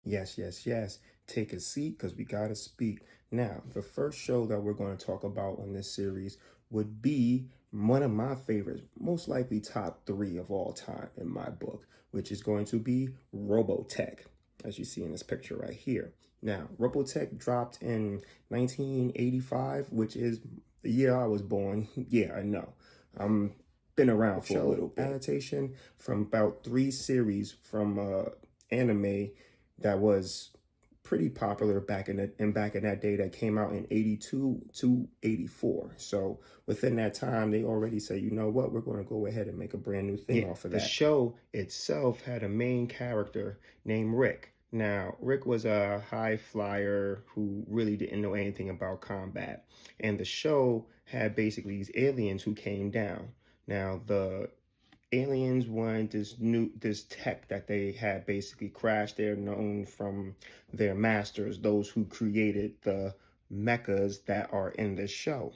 Yes, yes, yes. Take a seat because we got to speak. Now, the first show that we're going to talk about in this series would be one of my favorites, most likely top three of all time in my book, which is going to be Robotech, as you see in this picture right here. Now, Robotech dropped in 1985, which is the year I was born. Yeah, I know. I'm been around for a little bit. Adaptation from about three series from anime that was pretty popular back in that day, that came out in 82 to 84. So within that time, they already say, you know what, we're going to go ahead and make a brand new thing off of that. The show itself had a main character named Rick. Now, Rick was a high flyer who really didn't know anything about combat. And the show had basically these aliens who came down. Now, the aliens wanted this tech that they had basically crashed. They're known from their masters, those who created the mechas that are in this show.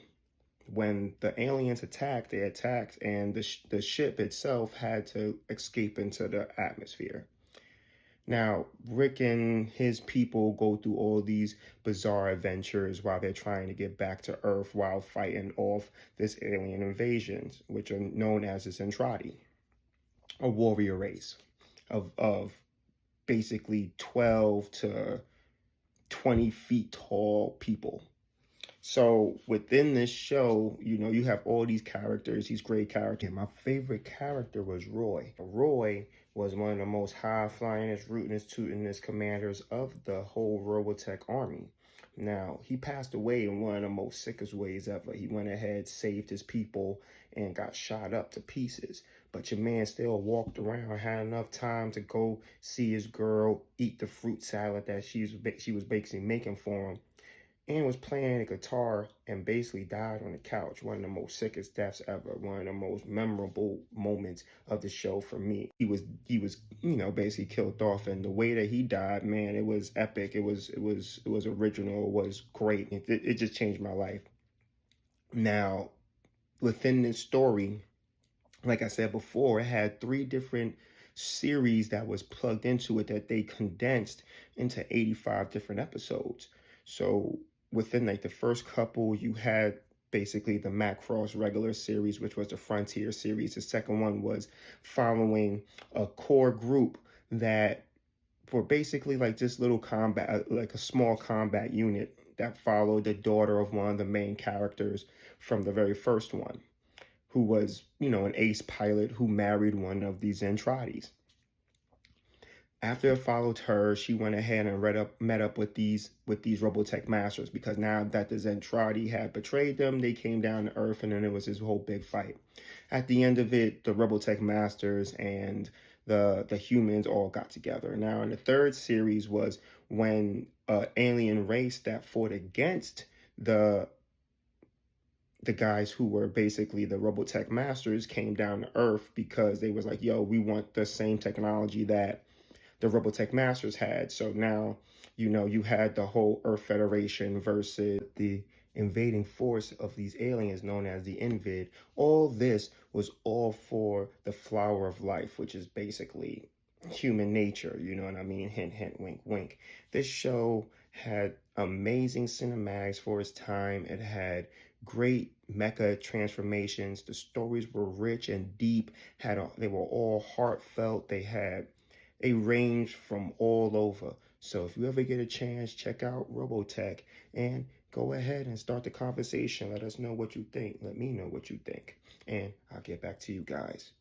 When the aliens attacked, they attacked, and the ship itself had to escape into the atmosphere. Now, Rick and his people go through all these bizarre adventures while they're trying to get back to Earth while fighting off this alien invasions, which are known as the Zentradi, a warrior race of basically 12 to 20 feet tall people. So within this show, you have all these characters, these great characters. And my favorite character was Roy. Roy was one of the most high-flyingest, rootinest, tootinest commanders of the whole Robotech army. Now, he passed away in one of the most sickest ways ever. He went ahead, saved his people, and got shot up to pieces. But your man still walked around, had enough time to go see his girl, eat the fruit salad that she was basically making for him, and was playing the guitar and basically died on the couch. One of the most sickest deaths ever. One of the most memorable moments of the show for me. He was basically killed off, and the way that he died, man, it was epic. It was original. It was great. It just changed my life. Now, within this story, like I said before, it had three different series that was plugged into it that they condensed into 85 different episodes. So within like the first couple, you had basically the Macross regular series, which was the Frontier series. The second one was following a core group that were basically like this little combat, like a small combat unit that followed the daughter of one of the main characters from the very first one, who was, an ace pilot who married one of these Zentradi's. After it followed her, she went ahead and met up with these Robotech masters, because now that the Zentradi had betrayed them, they came down to Earth, and then it was this whole big fight. At the end of it, the Robotech masters and the humans all got together. Now, in the third series was when an alien race that fought against the guys who were basically the Robotech masters came down to Earth, because they was like, yo, we want the same technology that the Robotech masters had. So now, you had the whole Earth Federation versus the invading force of these aliens known as the Invid. All this was all for the flower of life, which is basically human nature, you know what I mean? Hint, hint, wink, wink. This show had amazing cinematics for its time. It had great mecha transformations. The stories were rich and deep. They were all heartfelt. They had a range from all over. So if you ever get a chance, check out Robotech and go ahead and start the conversation. Let us know what you think. Let me know what you think. And I'll get back to you guys.